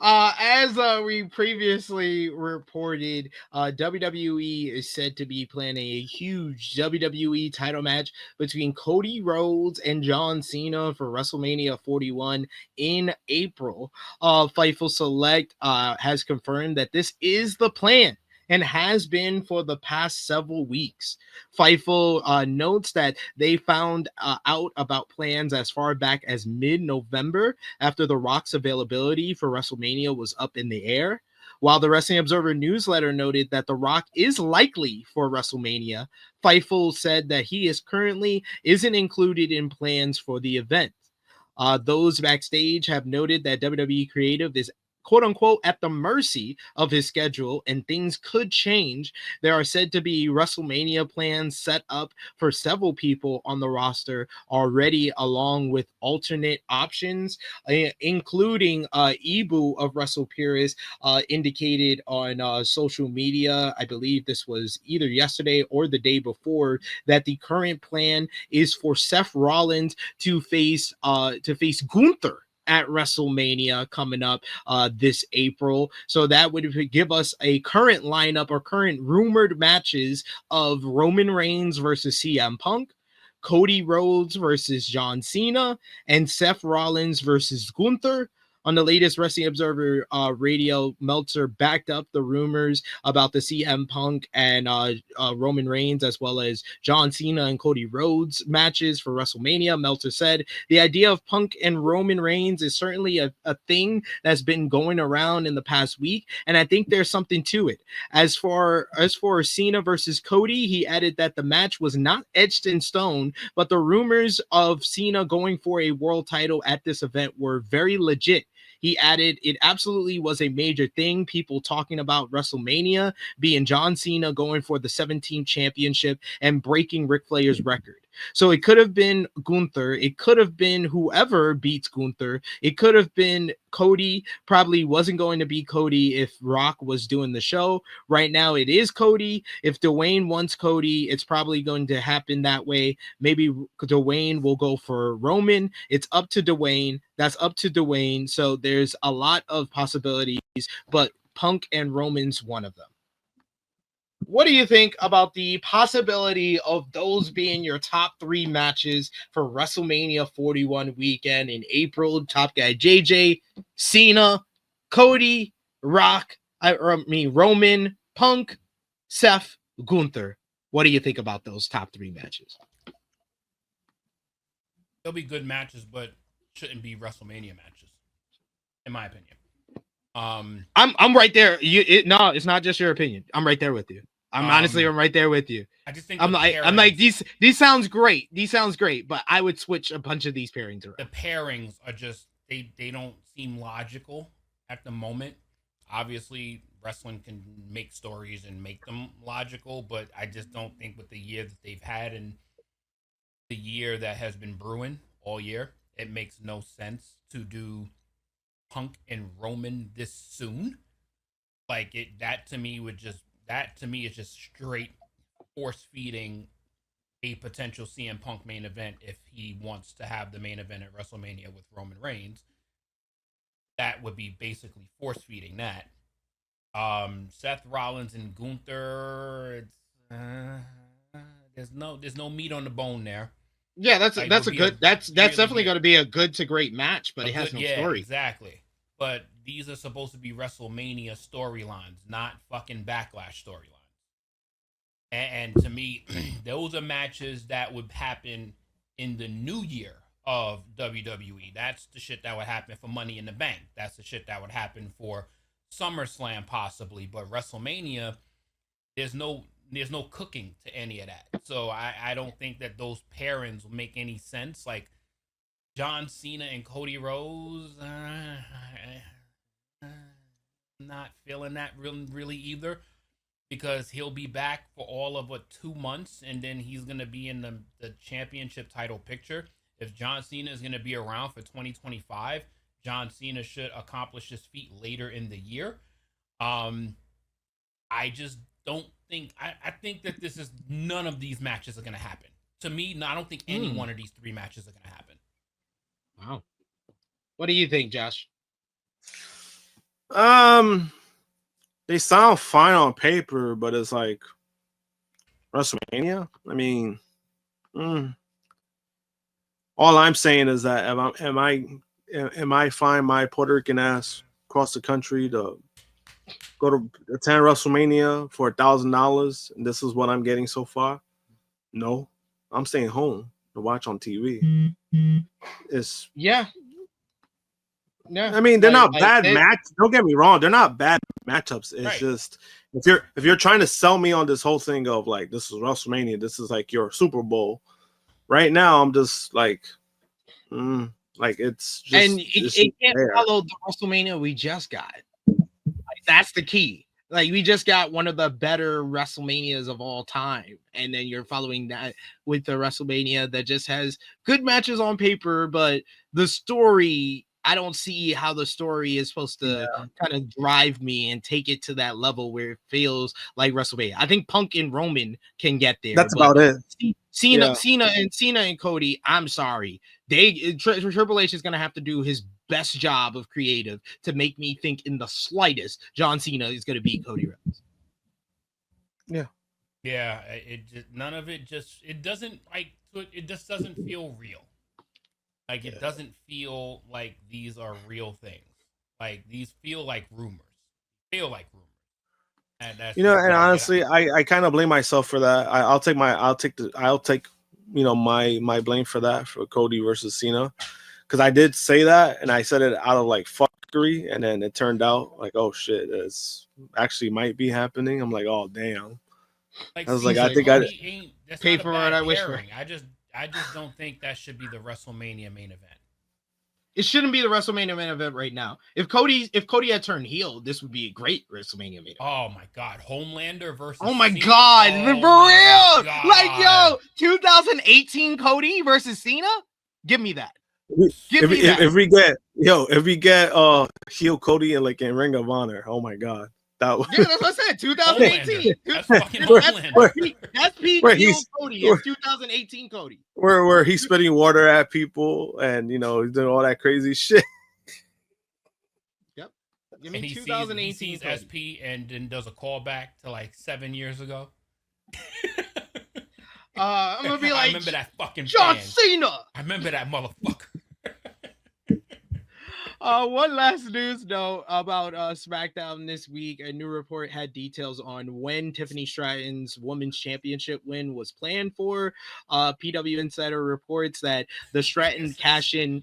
As we previously reported, WWE is said to be planning a huge WWE title match between Cody Rhodes and John Cena for WrestleMania 41 in April. Fightful Select has confirmed that this is the plan and has been for the past several weeks. Fightful notes that they found out about plans as far back as mid-November after The Rock's availability for WrestleMania was up in the air. While the Wrestling Observer newsletter noted that The Rock is likely for WrestleMania, Fightful said that he is currently isn't included in plans for the event. Those backstage have noted that WWE Creative is quote unquote at the mercy of his schedule and things could change. There are said to be WrestleMania plans set up for several people on the roster already, along with alternate options, including Ibu of WrestlePuris indicated on social media. I believe this was either yesterday or the day before that the current plan is for Seth Rollins to face Gunther at WrestleMania coming up this April. So that would give us a current lineup or current rumored matches of Roman Reigns versus CM Punk, Cody Rhodes versus John Cena, and Seth Rollins versus Gunther. On the latest Wrestling Observer radio, Meltzer backed up the rumors about the CM Punk and Roman Reigns, as well as John Cena and Cody Rhodes matches for WrestleMania. Meltzer said the idea of Punk and Roman Reigns is certainly a thing that's been going around in the past week, and I think there's something to it. As for Cena versus Cody, he added that the match was not etched in stone, but the rumors of Cena going for a world title at this event were very legit. He added, it absolutely was a major thing. People talking about WrestleMania being John Cena going for the 17th championship and breaking Ric Flair's record. So it could have been Gunther. It could have been whoever beats Gunther. It could have been Cody. Probably wasn't going to be Cody if Rock was doing the show. Right now it is Cody. If Dwayne wants Cody, it's probably going to happen that way. Maybe Dwayne will go for Roman. It's up to Dwayne. That's up to Dwayne. So there's a lot of possibilities, but Punk and Roman's one of them. What do you think about the possibility of those being your top three matches for WrestleMania 41 weekend in April? Top guy JJ, Cena, Cody, Rock, Roman, Punk, Seth, Gunther. What do you think about those top three matches? They'll be good matches, but shouldn't be WrestleMania matches, in my opinion. I'm right there. No, it's not just your opinion. I'm right there with you. I'm right there with you. I just think I'm like these sounds great. These sounds great, but I would switch a bunch of these pairings around. the pairings are just they don't seem logical at the moment. Obviously, wrestling can make stories and make them logical, but I just don't think with the year that they've had and the year that has been brewing all year, it makes no sense to do Punk and Roman this soon. Like it that to me is just straight force feeding a potential CM Punk main event if he wants to have the main event at WrestleMania with Roman Reigns. That would be basically force feeding that. Seth Rollins and Gunther, there's no meat on the bone there. Yeah, Like, that's would a be a good that's really definitely be going to be a good to great match, but a it has good, no yeah, story. exactly. But these are supposed to be WrestleMania storylines, not fucking Backlash storylines. And to me, those are matches that would happen in the new year of WWE. That's the shit that would happen for Money in the Bank. That's the shit that would happen for SummerSlam possibly. But WrestleMania, there's no there's no cooking to any of that. So I don't think that those pairings will make any sense. Like John Cena and Cody Rhodes, not feeling that really either because he'll be back for all of 2 months and then he's going to be in the championship title picture. If John Cena is going to be around for 2025, John Cena should accomplish his feat later in the year. I just don't think, I think that this is, none of these matches are going to happen. To me, no, I don't think any one of these three matches are going to happen. Wow. What do you think, Josh? They sound fine on paper, but it's like WrestleMania. I mean, mm, all I'm saying is that am I flying my Puerto Rican ass across the country to go to attend WrestleMania for $1,000, and this is what I'm getting so far? No, I'm staying home to watch on TV. It's Yeah, yeah. I mean, they're Like, not bad match. Don't get me wrong, they're not bad matchups. It's Right. just if you're trying to sell me on this whole thing of like this is WrestleMania, this is like your Super Bowl. Right now, I'm just like, like it's just and it's it just can't there. follow the WrestleMania we just got. Like, that's the key. Like, we just got one of the better WrestleManias of all time, and then you're following that with the WrestleMania that just has good matches on paper, but the story, I don't see how the story is supposed to kind of drive me and take it to that level where it feels like WrestleMania. I think Punk and Roman can get there, That's but about it. Cena, Yeah. Cena and Cody, I'm sorry. Triple H is gonna have to do his best job of creative to make me think in the slightest John Cena is gonna beat Cody Rhodes. Yeah, it just, none of it just it doesn't like it just doesn't feel real. Like it doesn't feel like these are real things. Like these feel like rumors. And that's And just what I get honestly, at. I kind of blame myself for that. I'll take my blame for that for Cody versus Cena, because I did say that and I said it out of like fuckery, and then it turned out like, oh shit, it's actually might be happening. I'm like, oh damn. Like I was like, Cena I and think I Cody ain't that's Pay not a for bad what I wish for. pairing. I just don't think that should be the WrestleMania main event. It shouldn't be the WrestleMania main event right now. If Cody had turned heel, this would be a great WrestleMania main event. Oh my god, Homelander versus Oh my Cena? god, Oh for my real! God. Like, yo, 2018 Cody versus Cena? Give me that. Give me that. if we get heel Cody and like in Ring of Honor, oh my god, that Yeah, that's what I said. 2018. Homelander. That's fucking Where- Homelander. That's peak where heel he's- Cody. It's 2018 Cody. where he's spitting water at people and he's doing all that crazy shit. Yep. Give And me he 2018 sees Cody. SP and then does a callback to like 7 years ago. I'm gonna be I like, remember that fucking John fan. Cena. I remember that motherfucker. One last news note about SmackDown this week. A new report had details on when Tiffany Stratton's Women's Championship win was planned for. PW Insider reports that the Stratton cash-in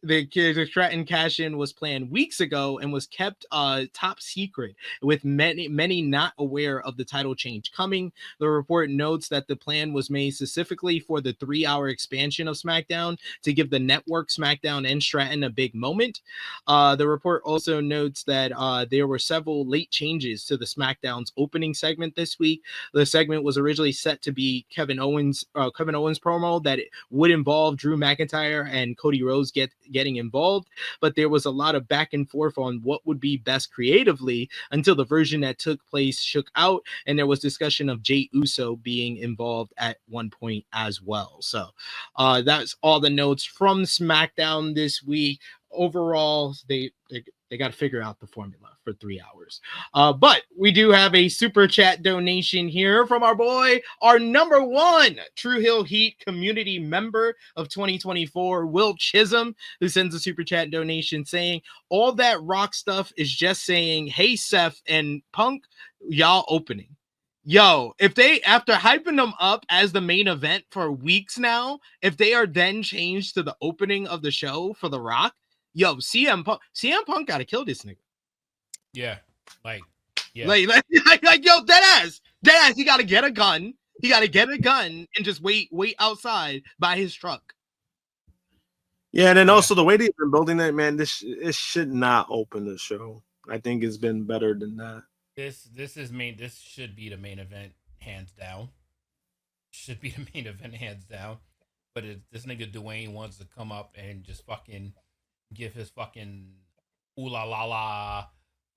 the Stratton cash-in was planned weeks ago and was kept top secret, with many not aware of the title change coming. The report notes that the plan was made specifically for the 3-hour expansion of SmackDown to give the network SmackDown and Stratton a big moment. The report also notes that there were several late changes to the SmackDown's opening segment this week. The segment was originally set to be Kevin Owens promo that would involve Drew McIntyre and Cody Rhodes getting involved, but there was a lot of back and forth on what would be best creatively until the version that took place shook out, and there was discussion of Jey Uso being involved at one point as well. So that's all the notes from SmackDown this week. Overall, they got to figure out the formula for 3 hours. But we do have a super chat donation here from our boy, our number one True Hill Heat community member of 2024, Will Chisholm, who sends a super chat donation saying, all that Rock stuff is just saying, hey, Seth and Punk, y'all opening. Yo, if they, after hyping them up as the main event for weeks now, if they are then changed to the opening of the show for The Rock, yo, CM Punk gotta kill this nigga. Yeah. Like, yo, dead ass. He gotta get a gun. He gotta get a gun and just wait outside by his truck. Yeah, and then also the way they've been building it, man, it should not open the show. I think it's been better than that. This should be the main event, hands down. Should be the main event, hands down. But this nigga Dwayne wants to come up and just fucking give his fucking ooh la la la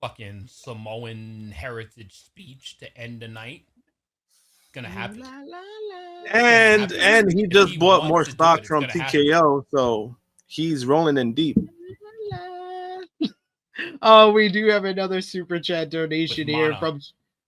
fucking Samoan heritage speech to end the night. It's gonna happen. La, la, la. And he just bought more wants to do stock it, it's from gonna happen. TKO, so he's rolling in deep. We do have another super chat donation here mana.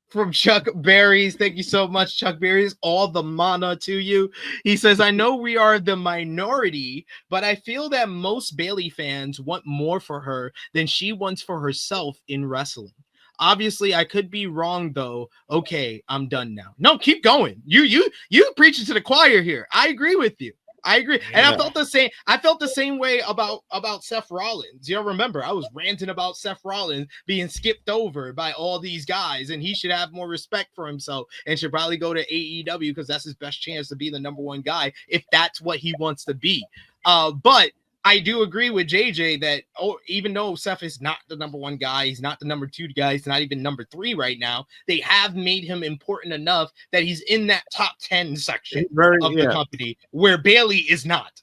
from Chuck Berries. Thank you so much, Chuck Berries. All the mana to you. He says, I know we are the minority, but I feel that most Bailey fans want more for her than she wants for herself in wrestling. Obviously, I could be wrong though. Okay, I'm done now. No, keep going. You preaching to the choir here. I agree with you. I agree. And Yeah. I felt the same. I felt the same way about Seth Rollins. You'll remember I was ranting about Seth Rollins being skipped over by all these guys, and he should have more respect for himself and should probably go to AEW because that's his best chance to be the number one guy if that's what he wants to be. But I do agree with JJ that even though Seth is not the number one guy, he's not the number two guy, he's not even number three right now, they have made him important enough that he's in that top 10 section of the company where Bailey is not.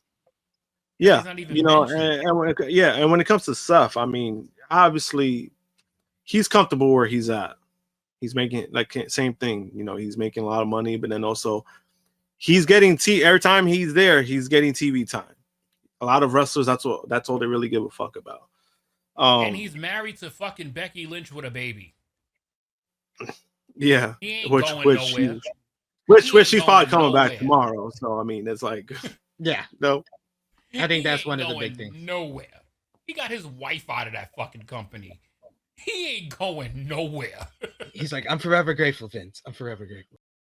Yeah, He's not even you know, mentioned. and when it comes to Seth, I mean, obviously, he's comfortable where he's at. He's making like same thing, you know, he's making a lot of money, but then also he's getting every time he's there, he's getting TV time. A lot of wrestlers, that's all they really give a fuck about. And he's married to fucking Becky Lynch with a baby. Yeah, he ain't going nowhere. Which she's probably coming back tomorrow. So I mean, it's like, yeah, no. I think that's one of the big things. Nowhere. He got his wife out of that fucking company. He ain't going nowhere. He's like, I'm forever grateful, Vince. I'm forever grateful.